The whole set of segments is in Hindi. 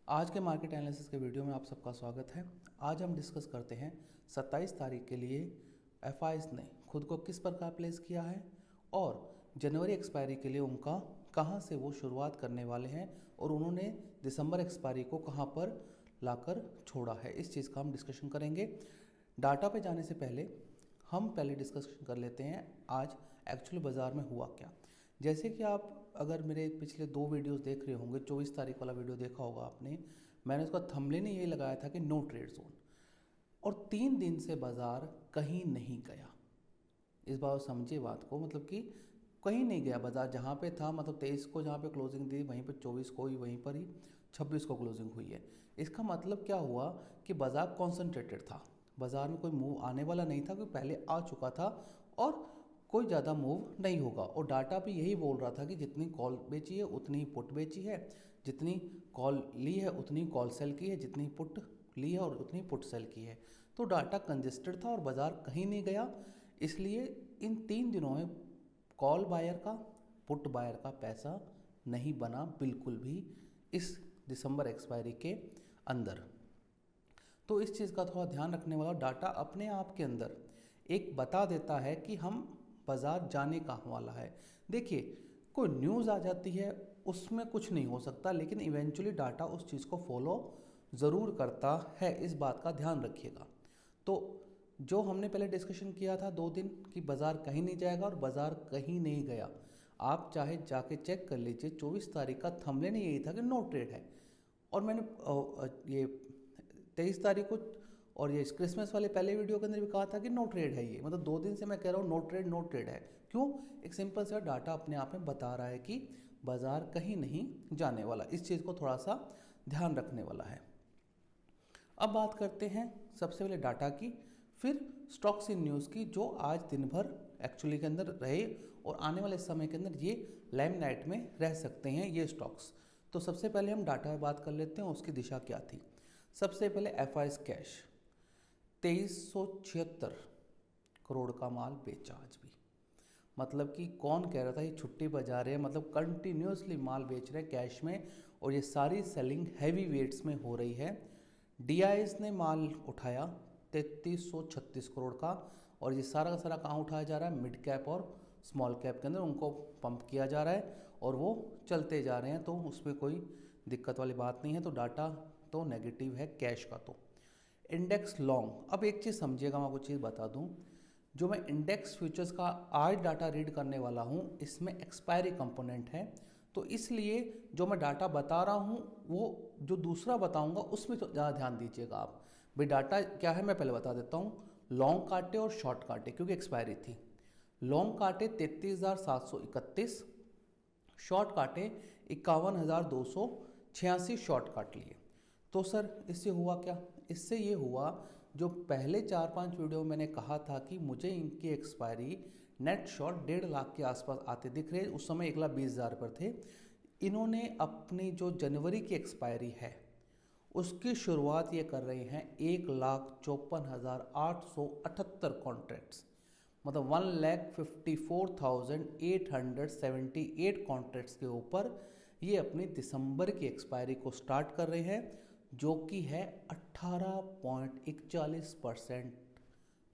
आज के मार्केट एनालिसिस के वीडियो में आप सबका स्वागत है। आज हम डिस्कस करते हैं 27 तारीख के लिए एफआईज ने खुद को किस प्रकार प्लेस किया है और जनवरी एक्सपायरी के लिए उनका कहां से वो शुरुआत करने वाले हैं और उन्होंने दिसंबर एक्सपायरी को कहां पर लाकर छोड़ा है। इस चीज़ का हम डिस्कशन करेंगे। डाटा पे जाने से पहले हम पहले डिस्कशन कर लेते हैं आज एक्चुअली बाज़ार में हुआ क्या। जैसे कि आप अगर मेरे पिछले 2 वीडियोस देख रहे होंगे, 24 तारीख वाला वीडियो देखा होगा आपने, मैंने उसका थंबनेल यही लगाया था कि नो ट्रेड जोन, और 3 दिन से बाज़ार कहीं नहीं गया। इस बार समझिए बात को, मतलब कि कहीं नहीं गया बाज़ार। जहाँ पे था, मतलब 23 को जहाँ पे क्लोजिंग दी वहीं पे 24 को ही, वहीं पर ही 26 को क्लोजिंग हुई है। इसका मतलब क्या हुआ कि बाज़ार कॉन्सेंट्रेटेड था, बाज़ार में कोई मूव आने वाला नहीं था, कोई पहले आ चुका था और कोई ज़्यादा मूव नहीं होगा। और डाटा भी यही बोल रहा था कि जितनी कॉल बेची है उतनी ही पुट बेची है, जितनी कॉल ली है उतनी कॉल सेल की है, जितनी पुट ली है और उतनी पुट सेल की है। तो डाटा कंजेस्टेड था और बाज़ार कहीं नहीं गया। इसलिए इन 3 दिनों में कॉल बायर का, पुट बायर का पैसा नहीं बना बिल्कुल भी इस दिसंबर एक्सपायरी के अंदर। तो इस चीज़ का थोड़ा ध्यान रखने वाला। डाटा अपने आप के अंदर एक बता देता है कि हम बाज़ार जाने कहाँ वाला है। देखिए, कोई न्यूज़ आ जाती है उसमें कुछ नहीं हो सकता, लेकिन इवेंचुअली डाटा उस चीज़ को फॉलो ज़रूर करता है। इस बात का ध्यान रखिएगा। तो जो हमने पहले डिस्कशन किया था 2 दिन कि बाज़ार कहीं नहीं जाएगा, और बाज़ार कहीं नहीं गया। आप चाहे जाके चेक कर लीजिए, 24 तारीख का थंबनेल यही था कि नो ट्रेड है। और मैंने ये 23 तारीख को और ये क्रिसमस वाले पहले वीडियो के अंदर भी कहा था कि नो ट्रेड है ये। मतलब 2 दिन से मैं कह रहा हूँ नो ट्रेड है। क्यों? एक सिंपल सा डाटा अपने आप में बता रहा है कि बाज़ार कहीं नहीं जाने वाला। इस चीज़ को थोड़ा सा ध्यान रखने वाला है। अब बात करते हैं सबसे पहले डाटा की, फिर स्टॉक्स इन न्यूज़ की, जो आज दिन भर एक्चुअली के अंदर रहे और आने वाले समय के अंदर ये लाइमलाइट में रह सकते हैं ये स्टॉक्स। तो सबसे पहले हम डाटा में बात कर लेते हैं, उसकी दिशा क्या थी। सबसे पहले एफआईज कैश 2376 करोड़ का माल बेचा आज भी। मतलब कि कौन कह रहा था ये छुट्टी बजा रहे हैं, मतलब कंटिन्यूसली माल बेच रहे हैं कैश में, और ये सारी सेलिंग हैवी वेट्स में हो रही है। डीआईएस ने माल उठाया 3336 करोड़ का, और ये सारा का सारा कहाँ उठाया जा रहा है? मिड कैप और स्मॉल कैप के अंदर उनको पंप किया जा रहा है और वो चलते जा रहे हैं। तो उसमें कोई दिक्कत वाली बात नहीं है। तो डाटा तो नेगेटिव है कैश का। तो इंडेक्स लॉन्ग, अब एक चीज़ समझिएगा, मैं आपको चीज़ बता दूं, जो मैं इंडेक्स फ्यूचर्स का आज डाटा रीड करने वाला हूं इसमें एक्सपायरी कंपोनेंट है। तो इसलिए जो मैं डाटा बता रहा हूं वो जो दूसरा बताऊंगा उसमें तो ज़्यादा ध्यान दीजिएगा आप। भाई डाटा क्या है मैं पहले बता देता हूँ। लॉन्ग काटे और शॉर्ट काटे, क्योंकि एक्सपायरी थी। लॉन्ग काटे 33,731, शॉर्ट काटे 51,286 शॉर्ट काट लिए। तो सर इससे हुआ क्या? इससे ये हुआ, जो पहले 4-5 वीडियो मैंने कहा था कि मुझे इनकी एक्सपायरी नेट शॉर्ट 1.5 लाख के आसपास आते दिख रहे, उस समय 1,20,000 पर थे। इन्होंने अपनी जो जनवरी की एक्सपायरी है उसकी शुरुआत ये कर रहे हैं 1,54,878 कॉन्ट्रैक्ट्स, मतलब 1,54,878 कॉन्ट्रैक्ट्स के ऊपर ये अपनी दिसंबर की एक्सपायरी को स्टार्ट कर रहे हैं, जो कि है 18.41%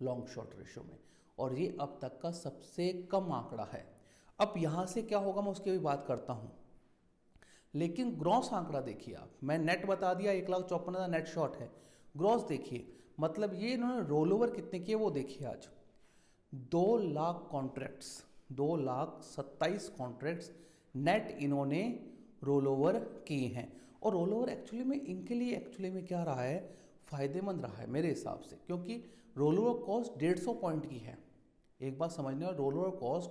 लॉन्ग शॉर्ट रेशो में, और ये अब तक का सबसे कम आंकड़ा है। अब यहाँ से क्या होगा मैं उसकी भी बात करता हूँ, लेकिन ग्रॉस आंकड़ा देखिए आप। मैं नेट बता दिया 1,54,000 नेट शॉर्ट है, ग्रॉस देखिए, मतलब ये इन्होंने रोल ओवर कितने किए वो देखिए। आज 2 लाख कॉन्ट्रैक्ट्स, 2,27,000 कॉन्ट्रैक्ट्स नेट इन्होंने रोल ओवर किए हैं। और रोल ओवर एक्चुअली में इनके लिए एक्चुअली में क्या रहा है? फ़ायदेमंद रहा है मेरे हिसाब से, क्योंकि रोल ओवर कॉस्ट 150 पॉइंट की है। एक बात समझने वाला, रोल ओवर कॉस्ट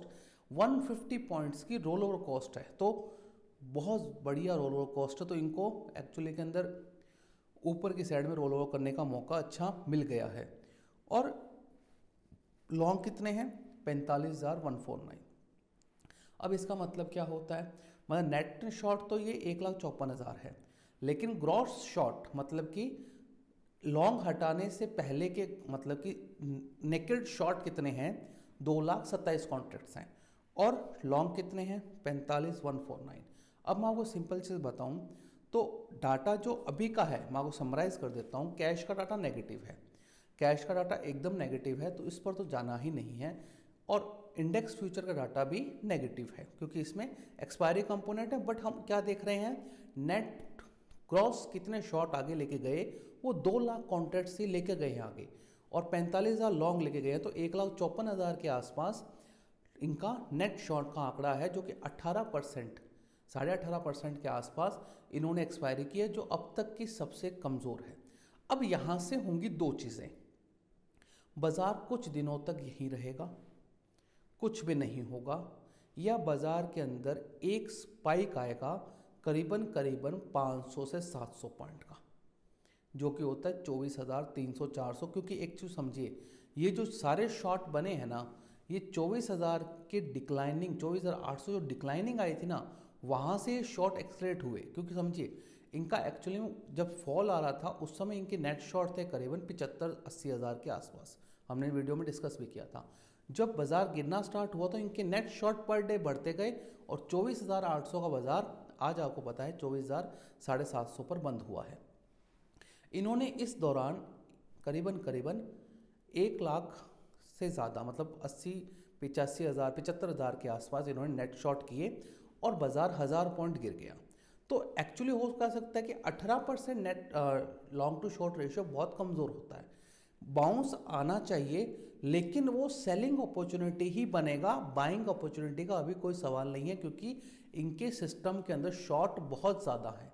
150 पॉइंट्स की रोल ओवर कॉस्ट है, तो बहुत बढ़िया रोल ओवर कॉस्ट है। तो इनको एक्चुअली के अंदर ऊपर की साइड में रोल ओवर करने का मौका अच्छा मिल गया है। और लॉन्ग कितने हैं? 45,149। अब इसका मतलब क्या होता है? मतलब नेट शॉर्ट तो ये 1,54,000 है, लेकिन ग्रॉस शॉर्ट मतलब कि लॉन्ग हटाने से पहले के, मतलब कि नेकेड शॉर्ट कितने हैं? 2,27,000 कॉन्ट्रैक्ट्स हैं, और लॉन्ग कितने हैं? 45,149। अब मैं आपको सिंपल चीज़ बताऊं तो डाटा जो अभी का है मैं आपको समराइज कर देता हूँ। कैश का डाटा नेगेटिव है, कैश का डाटा एकदम नेगेटिव है, तो इस पर तो जाना ही नहीं है। और इंडेक्स फ्यूचर का डाटा भी नेगेटिव है क्योंकि इसमें एक्सपायरी कंपोनेंट है। बट हम क्या देख रहे हैं, नेट क्रॉस कितने शॉर्ट आगे लेके गए, वो 2 लाख कॉन्ट्रैक्ट्स ही लेके गए हैं आगे, और 45,000 लॉन्ग लेके गए हैं, तो 1,54,000 के आसपास इनका नेट शॉर्ट का आंकड़ा है, जो कि 18%, 18.5% के आसपास इन्होंने एक्सपायरी की है, जो अब तक की सबसे कमज़ोर है। अब यहाँ से होंगी 2 चीज़ें, बाज़ार कुछ दिनों तक यहीं रहेगा, कुछ भी नहीं होगा, या बाज़ार के अंदर एक स्पाइक आएगा करीबन 500 से 700 पॉइंट का, जो कि होता है 24,300 400। क्योंकि एक चीज़ समझिए, ये जो सारे शॉर्ट बने हैं ना, ये 24,000 के डिक्लाइनिंग, 24,800 जो डिक्लाइनिंग आई थी ना, वहाँ से ये शॉर्ट एक्सलेट हुए। क्योंकि समझिए, इनका एक्चुअली जब फॉल आ रहा था उस समय इनके नेट शॉर्ट थे करीबन 75-80 हज़ार के आसपास, हमने वीडियो में डिस्कस भी किया था। जब बाज़ार गिरना स्टार्ट हुआ तो इनके नेट शॉर्ट पर डे बढ़ते गए, और 24,800 का बाज़ार आज आपको पता है 24,750 पर बंद हुआ है। इन्होंने इस दौरान करीबन 1 लाख से ज़्यादा, मतलब 80-85 हज़ार 75 हज़ार के आसपास इन्होंने नेट शॉर्ट किए, और बाज़ार 1000 पॉइंट गिर गया। तो एक्चुअली हो कह सकता है कि 18% net long to short ratio बहुत कमज़ोर होता है। बाउंस आना चाहिए, लेकिन वो सेलिंग अपॉर्चुनिटी ही बनेगा, बाइंग अपॉर्चुनिटी का अभी कोई सवाल नहीं है, क्योंकि इनके सिस्टम के अंदर शॉर्ट बहुत ज़्यादा है।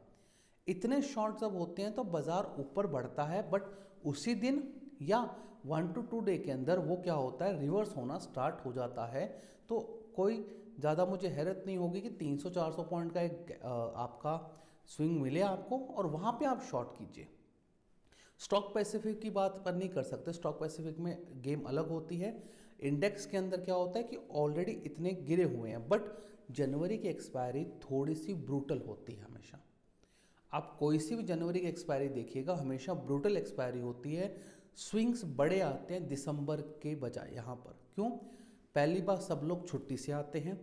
इतने शॉर्ट जब होते हैं तो बाज़ार ऊपर बढ़ता है, बट उसी दिन या 1 to 2 डे के अंदर वो क्या होता है, रिवर्स होना स्टार्ट हो जाता है। तो कोई ज़्यादा मुझे हैरत नहीं होगी कि 300-400 पॉइंट का एक आपका स्विंग मिले आपको, और वहाँ पे आप शॉर्ट कीजिए। स्टॉक पैसिफिक की बात पर नहीं कर सकते, स्टॉक पैसिफिक में गेम अलग होती है। इंडेक्स के अंदर क्या होता है कि ऑलरेडी इतने गिरे हुए हैं, बट जनवरी की एक्सपायरी थोड़ी सी ब्रूटल होती है हमेशा। आप कोई सी भी जनवरी की एक्सपायरी देखिएगा, हमेशा ब्रूटल एक्सपायरी होती है। स्विंग्स बड़े आते हैं दिसंबर के बजाय यहाँ पर। क्यों? पहली बार सब लोग छुट्टी से आते हैं,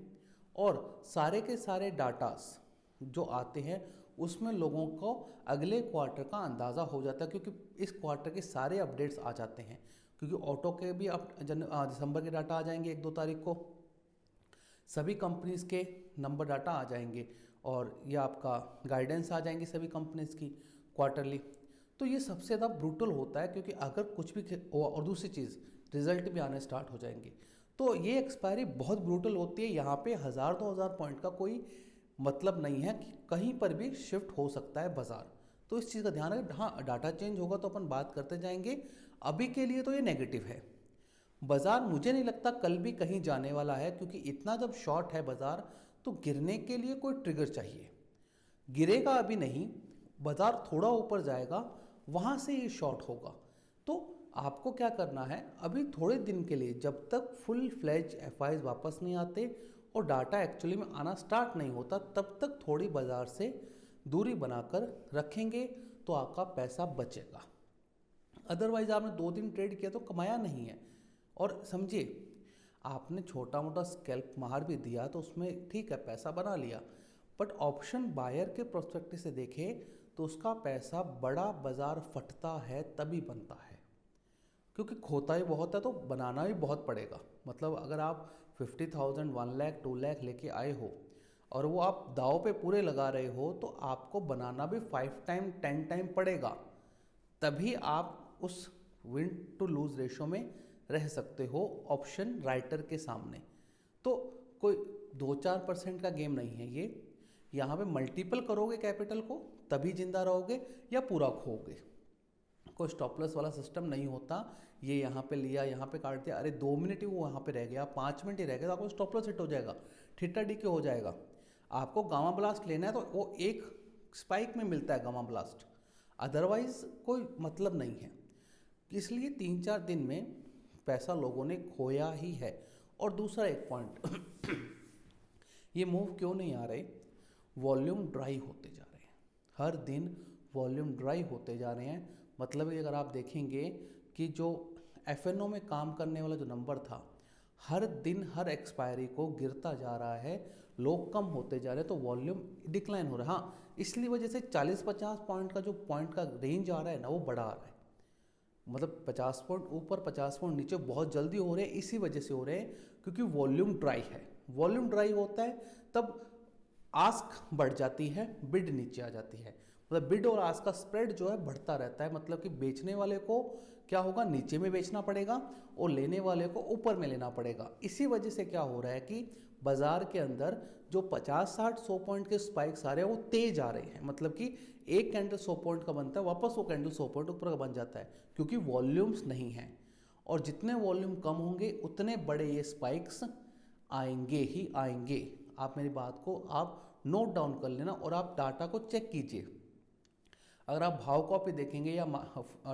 और सारे के सारे डाटास जो आते हैं उसमें लोगों को अगले क्वार्टर का अंदाज़ा हो जाता है, क्योंकि इस क्वार्टर के सारे अपडेट्स आ जाते हैं। क्योंकि ऑटो के भी अब दिसंबर के डाटा आ जाएंगे 1-2 तारीख को, सभी कंपनीज़ के नंबर डाटा आ जाएंगे, और ये आपका गाइडेंस आ जाएंगी सभी कंपनीज़ की क्वार्टरली। तो ये सबसे ज़्यादा ब्रूटल होता है, क्योंकि अगर कुछ भी और दूसरी चीज़, रिजल्ट भी आने स्टार्ट हो जाएंगे। तो ये एक्सपायरी बहुत ब्रूटल होती है। यहाँ पे 1000-2000 पॉइंट का कोई मतलब नहीं है, कि कहीं पर भी शिफ्ट हो सकता है बाज़ार। तो इस चीज़ का ध्यान रखें। हाँ, डाटा चेंज होगा तो अपन बात करते जाएंगे। अभी के लिए तो ये नेगेटिव है बाज़ार। मुझे नहीं लगता कल भी कहीं जाने वाला है, क्योंकि इतना जब शॉर्ट है बाज़ार, तो गिरने के लिए कोई ट्रिगर चाहिए। गिरेगा अभी नहीं, बाज़ार थोड़ा ऊपर जाएगा, वहाँ से ये शॉर्ट होगा। तो आपको क्या करना है, अभी थोड़े दिन के लिए, जब तक फुल फ्लैज एफआईज वापस नहीं आते और डाटा एक्चुअली में आना स्टार्ट नहीं होता, तब तक थोड़ी बाज़ार से दूरी बनाकर रखेंगे, तो आपका पैसा बचेगा। अदरवाइज आपने 2 दिन ट्रेड किया तो कमाया नहीं है। और समझिए, आपने छोटा मोटा स्कैल्प मार भी दिया तो उसमें ठीक है, पैसा बना लिया, बट ऑप्शन बायर के प्रोस्पेक्टिव से देखें तो उसका पैसा बड़ा बाज़ार फटता है तभी बनता है, क्योंकि खोता ही बहुत है तो बनाना भी बहुत पड़ेगा। मतलब अगर आप 50,000, 1 लाख, 2 लाख लेके आए हो, और वो आप दाव पे पूरे लगा रहे हो, तो आपको बनाना भी 5 टाइम 10 टाइम पड़ेगा, तभी आप उस विन टू लूज रेशो में रह सकते हो ऑप्शन राइटर के सामने। तो कोई 2-4% का गेम नहीं है ये। यहाँ पे मल्टीपल करोगे कैपिटल को तभी जिंदा रहोगे, या पूरा खोगे। कोई स्टॉप लॉस वाला सिस्टम नहीं होता। ये यहाँ पे लिया, यहाँ पे काट दिया, अरे 2 मिनट ही वो यहाँ पे रह गया, 5 मिनट ही रह गया, तो आपको स्टॉप लॉस हिट हो जाएगा, ठिट्टा डीके हो जाएगा। आपको गामा ब्लास्ट लेना है तो वो एक स्पाइक में मिलता है गामा ब्लास्ट, अदरवाइज कोई मतलब नहीं है। इसलिए 3-4 दिन में पैसा लोगों ने खोया ही है। और दूसरा एक पॉइंट ये मूव क्यों नहीं आ रहे, वॉल्यूम ड्राई होते जा रहे हैं, हर दिन वॉल्यूम ड्राई होते जा रहे हैं। मतलब कि अगर आप देखेंगे कि जो एफएनओ में काम करने वाला जो नंबर था, हर दिन हर एक्सपायरी को गिरता जा रहा है, लोग कम होते जा रहे हैं, तो वॉल्यूम डिक्लाइन हो रहा है। हाँ, इसलिए वजह से 40-50 पॉइंट का जो पॉइंट का रेंज आ रहा है ना, वो बड़ा आ रहा है। मतलब 50 पॉइंट ऊपर 50 पॉइंट नीचे बहुत जल्दी हो रहे हैं। इसी वजह से हो रहे हैं क्योंकि वॉल्यूम ड्राई है। वॉल्यूम ड्राई होता है तब आस्क बढ़ जाती है, बिड नीचे आ जाती है। मतलब बिड और आस्क का स्प्रेड जो है बढ़ता रहता है। मतलब कि बेचने वाले को क्या होगा, नीचे में बेचना पड़ेगा और लेने वाले को ऊपर में लेना पड़ेगा। इसी वजह से क्या हो रहा है कि बाजार के अंदर जो 50-60-100 पॉइंट के स्पाइक्स आ रहे हैं वो तेज आ रहे हैं। मतलब कि एक कैंडल 100 पॉइंट का बनता है, वापस वो कैंडल 100 पॉइंट ऊपर का बन जाता है क्योंकि वॉल्यूम्स नहीं हैं। और जितने वॉल्यूम कम होंगे उतने बड़े ये स्पाइक्स आएंगे ही आएंगे। आप मेरी बात को आप नोट डाउन कर लेना और आप डाटा को चेक कीजिए। अगर आप भाव कॉपी देखेंगे या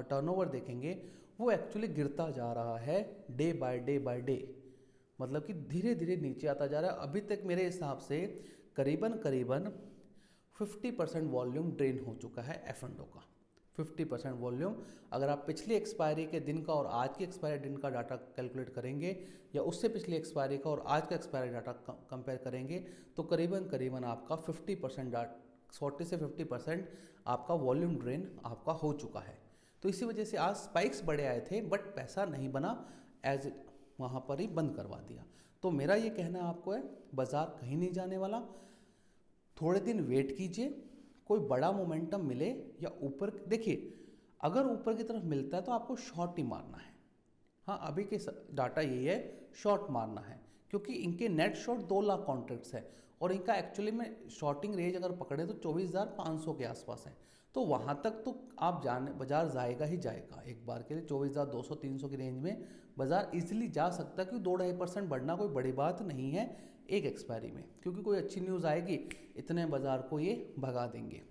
टर्नओवर देखेंगे, वो एक्चुअली गिरता जा रहा है day by day by day. मतलब कि धीरे धीरे नीचे आता जा रहा है। अभी तक मेरे हिसाब से करीबन 50% वॉल्यूम ड्रेन हो चुका है F&O का। 50% वॉल्यूम अगर आप पिछली एक्सपायरी के दिन का और आज की एक्सपायरी दिन का डाटा कैलकुलेट करेंगे या उससे पिछली एक्सपायरी का और आज का एक्सपायरी डाटा कंपेयर करेंगे तो करीबन आपका 40 से 50% आपका वॉल्यूम ड्रेन आपका हो चुका है। तो इसी वजह से आज स्पाइक्स बड़े आए थे बट पैसा नहीं बना, एज वहाँ पर ही बंद करवा दिया। तो मेरा ये कहना आपको है, बाजार कहीं नहीं जाने वाला। थोड़े दिन वेट कीजिए, कोई बड़ा मोमेंटम मिले या ऊपर देखिए, अगर ऊपर की तरफ मिलता है तो आपको शॉर्ट ही मारना है। हाँ, अभी के डाटा यही है, शॉर्ट मारना है क्योंकि इनके नेट शॉर्ट 2 लाख कॉन्ट्रैक्ट्स है और इनका एक्चुअली में शॉर्टिंग रेंज अगर पकड़े तो 24,500 के आसपास है। तो वहाँ तक तो आप जाने बाजार जाएगा ही जाएगा। एक बार के लिए 24,200-300 की रेंज में बाजार इजीली जा सकता है क्योंकि 2-2.5% बढ़ना कोई बड़ी बात नहीं है एक एक्सपायरी में, क्योंकि कोई अच्छी न्यूज़ आएगी इतने बाजार को ये भगा देंगे।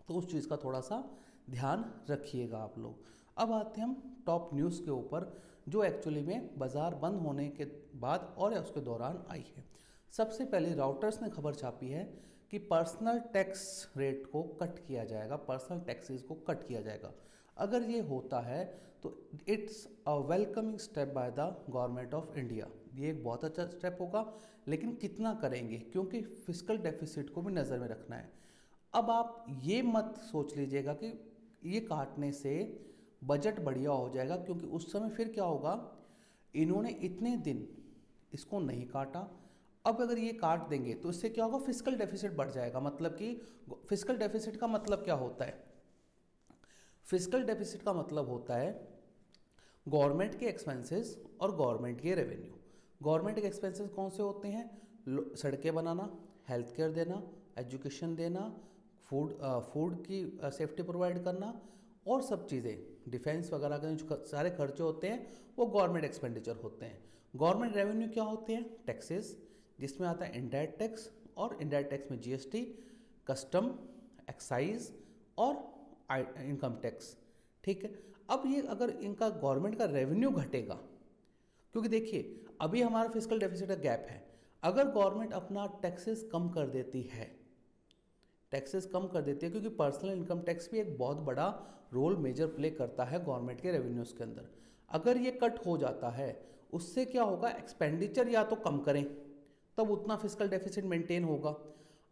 तो उस चीज़ का थोड़ा सा ध्यान रखिएगा आप लोग। अब आते हैं हम टॉप न्यूज़ के ऊपर जो एक्चुअली में बाजार बंद होने के बाद और उसके दौरान आई है। सबसे पहले राउटर्स ने खबर छापी है कि पर्सनल टैक्स रेट को कट किया जाएगा, पर्सनल टैक्सेस को कट किया जाएगा। अगर ये होता है तो it's a welcoming step by the government of India. ये एक बहुत अच्छा स्टेप होगा, लेकिन कितना करेंगे क्योंकि फिस्कल डेफिसिट को भी नज़र में रखना है। अब आप ये मत सोच लीजिएगा कि ये काटने से बजट बढ़िया हो जाएगा, क्योंकि उस समय फिर क्या होगा, इन्होंने इतने दिन इसको नहीं काटा, अब अगर ये काट देंगे तो इससे क्या होगा, फिस्कल डेफिसिट बढ़ जाएगा। मतलब कि फिस्कल डेफिसिट का मतलब क्या होता है, फिस्कल डेफिसिट का मतलब होता है गवर्नमेंट के एक्सपेंसेस और गवर्नमेंट के रेवेन्यू। गवर्नमेंट के एक्सपेंसेस कौन से होते हैं, सड़कें बनाना, हेल्थ केयर देना, एजुकेशन देना, फूड की सेफ्टी प्रोवाइड करना और सब चीज़ें, डिफेंस वगैरह के जो सारे खर्चे होते हैं वो गवर्नमेंट एक्सपेंडिचर होते हैं। गवर्नमेंट रेवेन्यू क्या होते हैं, टैक्सेस, जिसमें आता है इनडायरेक्ट टैक्स, और इनडायरेक्ट टैक्स में जीएसटी, कस्टम, एक्साइज और इनकम टैक्स। ठीक है, अब ये अगर इनका गवर्नमेंट का रेवेन्यू घटेगा, क्योंकि देखिए अभी हमारा फिस्कल डेफिसिट का गैप है, अगर गवर्नमेंट अपना टैक्सेस कम कर देती है, टैक्सेस कम कर देती है, क्योंकि पर्सनल इनकम टैक्स भी एक बहुत बड़ा रोल मेजर प्ले करता है गवर्नमेंट के रेवेन्यूज़ के अंदर। अगर ये कट हो जाता है उससे क्या होगा, एक्सपेंडिचर या तो कम करें तब उतना फिस्कल डेफिसिट मेंटेन होगा।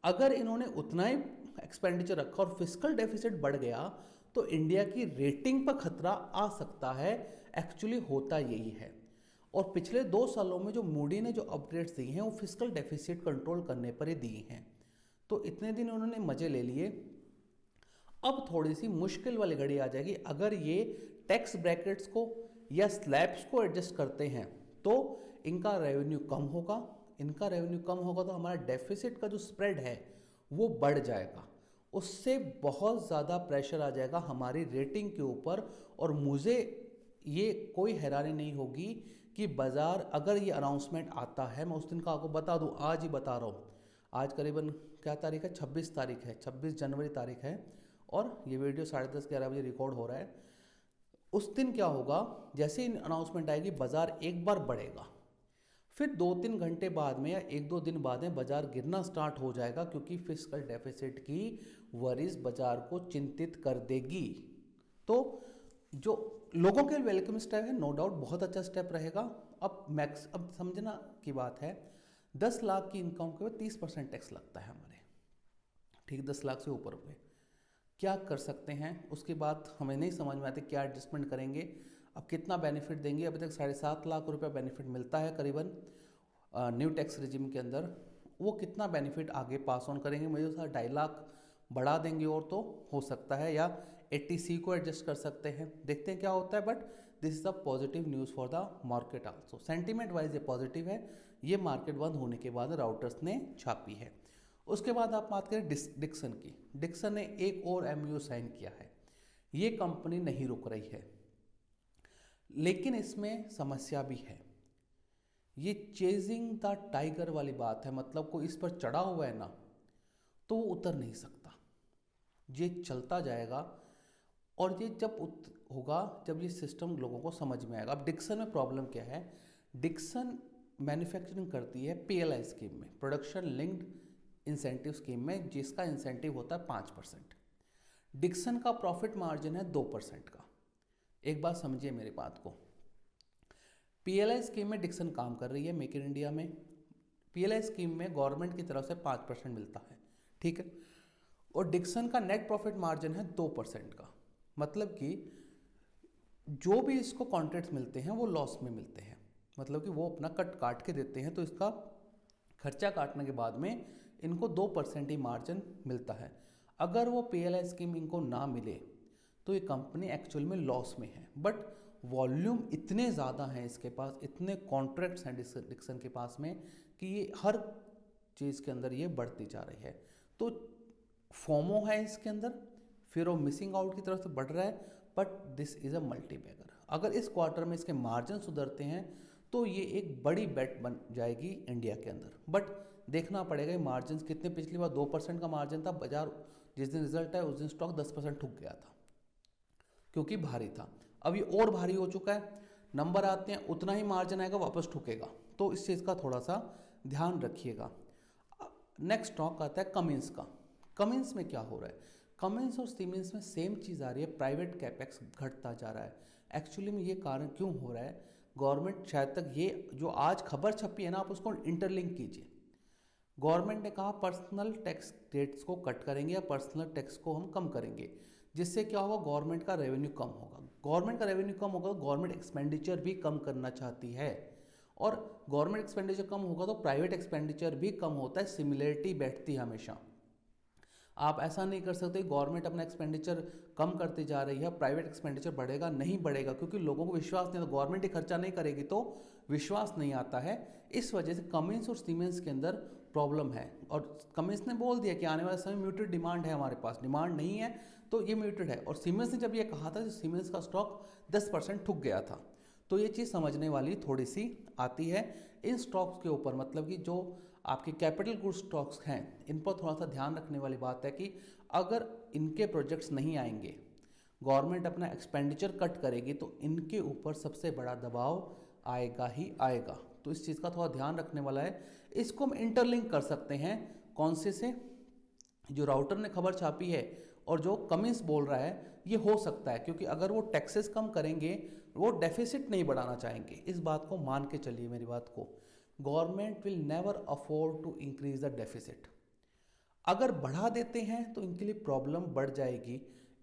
अगर इन्होंने उतना ही एक्सपेंडिचर रखा और फिस्कल डेफिसिट बढ़ गया तो इंडिया की रेटिंग पर खतरा आ सकता है। एक्चुअली होता यही है, और पिछले 2 सालों में जो मूडी ने जो अपग्रेड्स दिए हैं वो फिस्कल डेफिसिट कंट्रोल करने पर ही दिए हैं। तो इतने दिन उन्होंने मजे ले लिए, अब थोड़ी सी मुश्किल वाली घड़ी आ जाएगी। अगर ये टैक्स ब्रैकेट्स को या स्लैब्स को एडजस्ट करते हैं तो इनका रेवेन्यू कम होगा, इनका रेवेन्यू कम होगा तो हमारा डेफिसिट का जो स्प्रेड है वो बढ़ जाएगा, उससे बहुत ज़्यादा प्रेशर आ जाएगा हमारी रेटिंग के ऊपर। और मुझे ये कोई हैरानी नहीं होगी कि बाज़ार, अगर ये अनाउंसमेंट आता है, मैं उस दिन का आपको बता दूं, आज ही बता रहा हूँ, आज करीबन क्या तारीख है, 26 तारीख है, 26 जनवरी तारीख है, और ये वीडियो 10:30-11 बजे रिकॉर्ड हो रहा है। उस दिन क्या होगा, जैसे ही अनाउंसमेंट आएगी बाज़ार एक बार बढ़ेगा, फिर 2-3 घंटे बाद में या 1-2 दिन बाद में बाजार गिरना स्टार्ट हो जाएगा, क्योंकि फिस्कल डेफिसिट की वरीज बाजार को चिंतित कर देगी। तो जो लोगों के वेलकम स्टेप है, नो डाउट बहुत अच्छा स्टेप रहेगा। अब समझना की बात है, 10 लाख की इनकम के ऊपर 30% टैक्स लगता है हमारे, ठीक, 10 लाख से ऊपर रुपए। क्या कर सकते हैं उसके बाद हमें नहीं समझ में आती, क्या एडजस्टमेंट करेंगे, अब कितना बेनिफिट देंगे। अभी तक 7.5 लाख रुपया बेनिफिट मिलता है करीबन न्यू टैक्स रिजिम के अंदर। वो कितना बेनिफिट आगे पास ऑन करेंगे, मुझे 2.5 लाख बढ़ा देंगे और तो हो सकता है, या 80C को एडजस्ट कर सकते हैं, देखते हैं क्या होता है। But this is a positive news for the market also, sentiment wise ये पॉजिटिव है। ये मार्केट बंद होने के बाद राउटर्स ने छापी है। उसके बाद आप बात करें डिक्सन की। डिक्सन ने एक और MOU साइन किया है। ये कंपनी नहीं रुक रही है, लेकिन इसमें समस्या भी है। ये चेजिंग द टाइगर वाली बात है, मतलब कोई इस पर चढ़ा हुआ है ना तो वो उतर नहीं सकता, ये चलता जाएगा। और ये जब होगा जब ये सिस्टम लोगों को समझ में आएगा। अब डिक्सन में प्रॉब्लम क्या है, डिक्सन मैन्युफैक्चरिंग करती है PLI स्कीम में, प्रोडक्शन लिंक्ड इंसेंटिव स्कीम में, जिसका इंसेंटिव होता है 5%। डिक्सन का प्रॉफिट मार्जिन है 2% का। एक बात समझिए मेरी बात को, PLI स्कीम में डिक्सन काम कर रही है मेक इन इंडिया में। PLI स्कीम में गवर्नमेंट की तरफ से 5% मिलता है, ठीक है। और डिक्सन का नेट प्रॉफिट मार्जिन है 2% का, मतलब कि जो भी इसको कॉन्ट्रैक्ट्स मिलते हैं वो लॉस में मिलते हैं, मतलब कि वो अपना कट काट के देते हैं, तो इसका खर्चा काटने के बाद में इनको 2% ही मार्जिन मिलता है। अगर वो PLI स्कीम इनको ना मिले तो ये कंपनी एक्चुअल में लॉस में है। बट वॉल्यूम इतने ज़्यादा हैं इसके पास, इतने कॉन्ट्रैक्ट्स हैं डिक्सन के पास में कि ये हर चीज़ के अंदर ये बढ़ती जा रही है। तो फोमो है इसके अंदर, फिर वो मिसिंग आउट की तरफ से बढ़ रहा है। But this is a multibagger. अगर इस क्वार्टर में इसके मार्जिन सुधरते हैं तो ये एक बड़ी बेट बन जाएगी इंडिया के अंदर। बट देखना पड़ेगा ये मार्जिन कितने, पिछली बार 2% का मार्जिन था, बाजार जिस दिन रिजल्ट है उस दिन स्टॉक 10% ठुक गया था क्योंकि भारी था। अब ये और भारी हो चुका है, नंबर आते हैं उतना ही मार्जिन आएगा, वापस ठुकेगा। तो इस चीज़ का थोड़ा सा ध्यान रखिएगा। नेक्स्ट स्टॉक आता है कमिंस का। कमिंस में क्या हो रहा है, कमिंस और सीमेंस में सेम चीज़ आ रही है, प्राइवेट कैपेक्स घटता जा रहा है। एक्चुअली में ये कारण क्यों हो रहा है, गवर्नमेंट शायद तक ये जो आज खबर छपी है ना, आप उसको इंटरलिंक कीजिए। गवर्नमेंट ने कहा पर्सनल टैक्स रेट्स को कट करेंगे या पर्सनल टैक्स को हम कम करेंगे, जिससे क्या होगा, गवर्नमेंट का रेवेन्यू कम होगा। गवर्नमेंट का रेवेन्यू कम होगा तो गवर्नमेंट एक्सपेंडिचर भी कम करना चाहती है, और गवर्नमेंट एक्सपेंडिचर कम होगा तो प्राइवेट एक्सपेंडिचर भी कम होता है। सिमिलरिटी बैठती है हमेशा। आप ऐसा नहीं कर सकते गवर्नमेंट अपना एक्सपेंडिचर कम करती जा रही है, प्राइवेट एक्सपेंडिचर बढ़ेगा, नहीं बढ़ेगा, क्योंकि लोगों को विश्वास नहीं, तो गवर्नमेंट ही खर्चा नहीं करेगी तो विश्वास नहीं आता है। इस वजह से कमिंस और सीमेंस के अंदर प्रॉब्लम है। और कमिंस ने बोल दिया कि आने वाले समय म्यूटेड डिमांड है, हमारे पास डिमांड नहीं है तो ये म्यूटेड है। और सीमेंस ने जब ये कहा था, सीमेंस का स्टॉक 10% ठुक गया था। तो ये चीज़ समझने वाली थोड़ी सी आती है इन स्टॉक्स के ऊपर, मतलब कि जो आपके कैपिटल गुड स्टॉक्स हैं इन पर थोड़ा सा ध्यान रखने वाली बात है कि अगर इनके प्रोजेक्ट्स नहीं आएंगे, गवर्नमेंट अपना एक्सपेंडिचर कट करेगी, तो इनके ऊपर सबसे बड़ा दबाव आएगा ही आएगा। तो इस चीज़ का थोड़ा ध्यान रखने वाला है। इसको हम इंटरलिंक कर सकते हैं कौन से जो राउटर ने खबर छापी है और जो कमिंस बोल रहा है, ये हो सकता है, क्योंकि अगर वो टैक्सेस कम करेंगे, वो डेफिसिट नहीं बढ़ाना चाहेंगे। इस बात को मान के चलिए मेरी बात को, government will never afford to increase the deficit. अगर बढ़ा देते हैं तो इनके लिए प्रॉब्लम बढ़ जाएगी,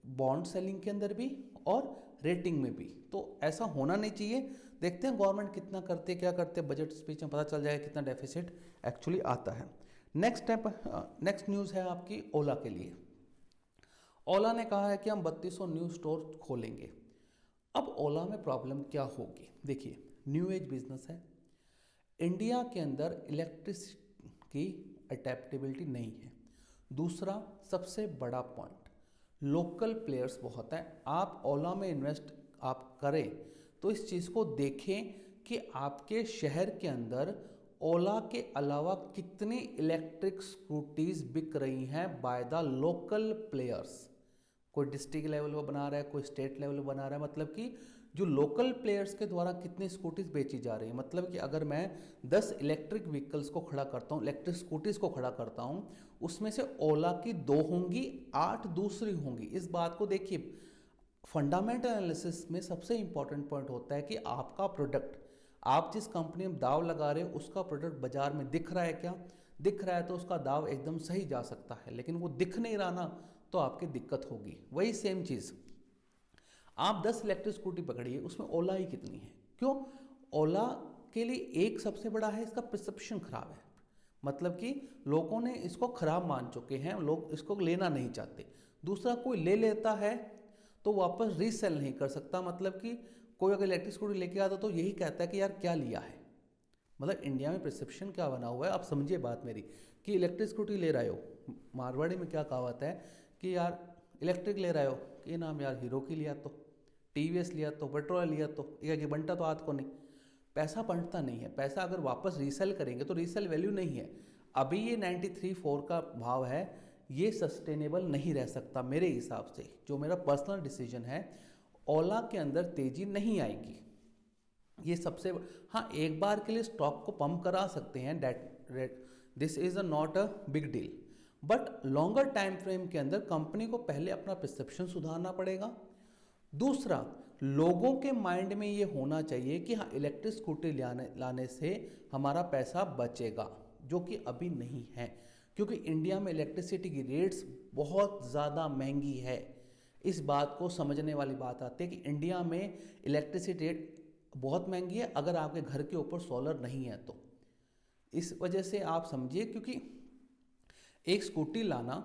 बॉन्ड सेलिंग के अंदर भी और रेटिंग में भी। तो ऐसा होना नहीं चाहिए। देखते हैं गवर्नमेंट कितना करते, क्या करते, बजट स्पीच में पता चल जाएगा कितना डेफिसिट एक्चुअली आता है। नेक्स्ट न्यूज़ है आपकी ओला के लिए। ओला ने कहा है कि हम 3200 न्यू स्टोर खोलेंगे। अब ओला में प्रॉब्लम क्या होगी, देखिए न्यू एज बिजनेस है, इंडिया के अंदर इलेक्ट्रिसिटी की अडेप्टेबिलिटी नहीं है। दूसरा सबसे बड़ा पॉइंट, लोकल प्लेयर्स बहुत हैं। आप ओला में इन्वेस्ट आप करें तो इस चीज़ को देखें कि आपके शहर के अंदर ओला के अलावा कितनी इलेक्ट्रिक स्कूटीज बिक रही हैं बाय द लोकल प्लेयर्स। कोई डिस्ट्रिक्ट लेवल पर बना रहा है, कोई स्टेट लेवल पर बना रहा है, मतलब कि जो लोकल प्लेयर्स के द्वारा कितनी स्कूटीज बेची जा रही है। मतलब कि अगर मैं 10 इलेक्ट्रिक व्हीकल्स को खड़ा करता हूँ, इलेक्ट्रिक स्कूटीज को खड़ा करता हूँ, उसमें से ओला की 2 होंगी, 8 दूसरी होंगी। इस बात को देखिए, फंडामेंटल एनालिसिस में सबसे इंपॉर्टेंट पॉइंट होता है कि आपका प्रोडक्ट, आप जिस कंपनी में दाव लगा रहे हो उसका प्रोडक्ट बाजार में दिख रहा है क्या, दिख रहा है तो उसका दाव एकदम सही जा सकता है, लेकिन वो दिख नहीं रहा ना तो आपकी दिक्कत होगी। वही सेम चीज़, आप 10 इलेक्ट्रिक स्कूटी पकड़िए, उसमें ओला ही कितनी है? क्यों? ओला के लिए एक सबसे बड़ा है इसका परसेप्शन खराब है, मतलब कि लोगों ने इसको खराब मान चुके हैं, लोग इसको लेना नहीं चाहते। दूसरा, कोई ले लेता है तो वापस रीसेल नहीं कर सकता, मतलब कि कोई अगर इलेक्ट्रिक स्कूटी लेके आता तो यही कहता है कि यार क्या लिया है। मतलब इंडिया में परसेप्शन क्या बना हुआ है, आप समझिए बात मेरी, कि इलेक्ट्रिक स्कूटी ले रहे हो, मारवाड़ी में क्या कहावत है कि यार इलेक्ट्रिक ले रहे हो कि नाम यार हीरो की लिया तो, टीवीएस लिया तो, पेट्रोल लिया तो, ये बंटा तो आज को नहीं। पैसा बनता नहीं है, पैसा अगर वापस रीसेल करेंगे तो रीसेल वैल्यू नहीं है। अभी ये 93.4 का भाव है, ये सस्टेनेबल नहीं रह सकता मेरे हिसाब से, जो मेरा पर्सनल डिसीजन है। ओला के अंदर तेजी नहीं आएगी, ये सबसे हाँ, एक बार के लिए स्टॉक को पंप करा सकते हैं, this is a not a big deal, but longer time frame के अंदर कंपनी को पहले अपना परसेप्शन सुधारना पड़ेगा। दूसरा, लोगों के माइंड में ये होना चाहिए कि हाँ, इलेक्ट्रिक स्कूटी लाने से हमारा पैसा बचेगा, जो कि अभी नहीं है, क्योंकि इंडिया में इलेक्ट्रिसिटी की रेट्स बहुत ज़्यादा महंगी है। इस बात को समझने वाली बात आती है कि इंडिया में इलेक्ट्रिसिटी रेट बहुत महंगी है, अगर आपके घर के ऊपर सोलर नहीं है तो। इस वजह से आप समझिए, क्योंकि एक स्कूटी लाना,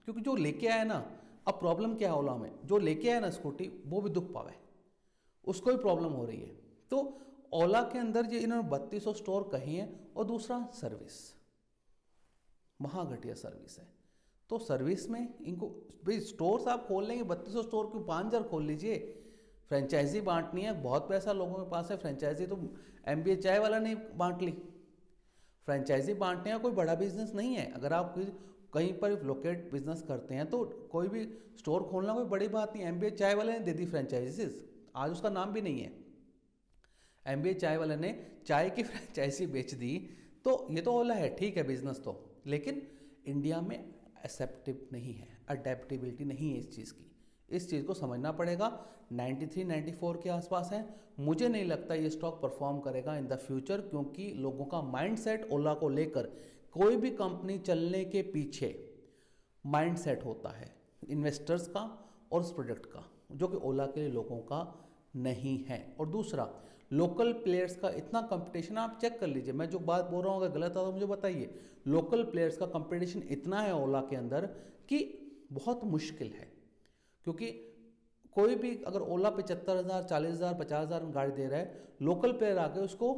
क्योंकि जो लेके आया ना, अब प्रॉब्लम क्या है ओला में, जो लेके आया ना स्कूटी वो भी दुख पावे, उसको भी प्रॉब्लम हो रही है। तो ओला के अंदर जो इन्होंने 3200 स्टोर कहे हैं, और दूसरा सर्विस, महाघटिया सर्विस है। तो सर्विस में इनको भाई स्टोर्स आप खोल लेंगे, 3200 स्टोर क्यों, 5000 खोल लीजिए। फ्रेंचाइजी बांटनी है, बहुत पैसा लोगों के पास है, फ्रेंचाइजी तो MBA चाय वाला ने बांट ली। फ्रेंचाइजी बांटने का कोई बड़ा बिजनेस नहीं है, अगर आप कहीं पर लोकेट बिजनेस करते हैं तो कोई भी स्टोर खोलना कोई बड़ी बात नहीं। MBA चाय वाले ने दे दी फ्रेंचाइजीज, आज उसका नाम भी नहीं है। MBA चाय वाले ने चाय की फ्रेंचाइजी बेच दी, तो ये तो ओला है, ठीक है बिजनेस तो, लेकिन इंडिया में एक्सेप्टिव नहीं है, अडेप्टेबिलिटी नहीं है इस चीज़ की। इस चीज़ को समझना पड़ेगा। 93-94 के आसपास है, मुझे नहीं लगता ये स्टॉक परफॉर्म करेगा इन द फ्यूचर, क्योंकि लोगों का माइंडसेट ओला को लेकर, कोई भी कंपनी चलने के पीछे माइंडसेट होता है इन्वेस्टर्स का और उस प्रोडक्ट का, जो कि ओला के लिए लोगों का नहीं है। और दूसरा, लोकल प्लेयर्स का इतना कंपटीशन, आप चेक कर लीजिए, मैं जो बात बोल रहा हूँ अगर गलत है तो मुझे बताइए। लोकल प्लेयर्स का कंपटीशन इतना है ओला के अंदर कि बहुत मुश्किल है, क्योंकि कोई भी अगर ओला 75,000, 40,000, 50,000 में गाड़ी दे रहा है, लोकल प्लेयर आके उसको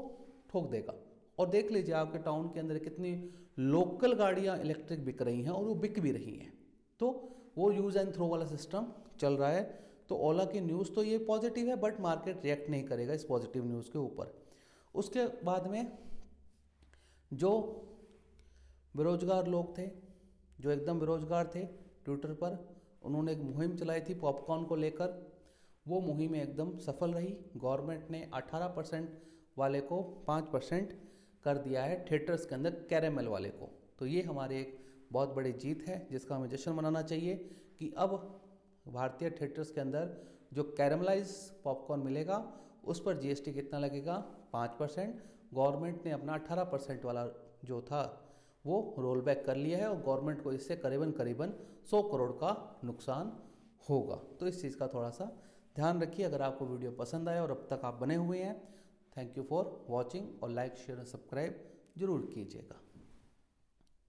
ठोक देगा। और देख लीजिए आपके टाउन के अंदर कितनी लोकल गाड़ियाँ इलेक्ट्रिक बिक रही हैं, और वो बिक भी रही हैं। तो वो यूज़ एंड थ्रो वाला सिस्टम चल रहा है। तो ओला की न्यूज़ तो ये पॉजिटिव है, बट मार्केट रिएक्ट नहीं करेगा इस पॉजिटिव न्यूज़ के ऊपर। उसके बाद में जो बेरोजगार लोग थे, जो एकदम बेरोजगार थे, ट्विटर पर उन्होंने एक मुहिम चलाई थी पॉपकॉर्न को लेकर, वो मुहिम एकदम सफल रही। गवर्नमेंट ने 18% वाले को 5% कर दिया है थिएटर्स के अंदर कैरेमल वाले को। तो ये हमारे एक बहुत बड़ी जीत है, जिसका हमें जश्न मनाना चाहिए कि अब भारतीय थिएटर्स के अंदर जो कैरेमलाइज पॉपकॉर्न मिलेगा उस पर GST कितना लगेगा, 5%। गवर्नमेंट ने अपना 18% वाला जो था वो रोल बैक कर लिया है, और गवर्नमेंट को इससे करीबन 100 करोड़ का नुकसान होगा। तो इस चीज़ का थोड़ा सा ध्यान रखिए। अगर आपको वीडियो पसंद आया और अब तक आप बने हुए हैं, थैंक यू फॉर वॉचिंग, और लाइक शेयर और सब्सक्राइब जरूर कीजिएगा।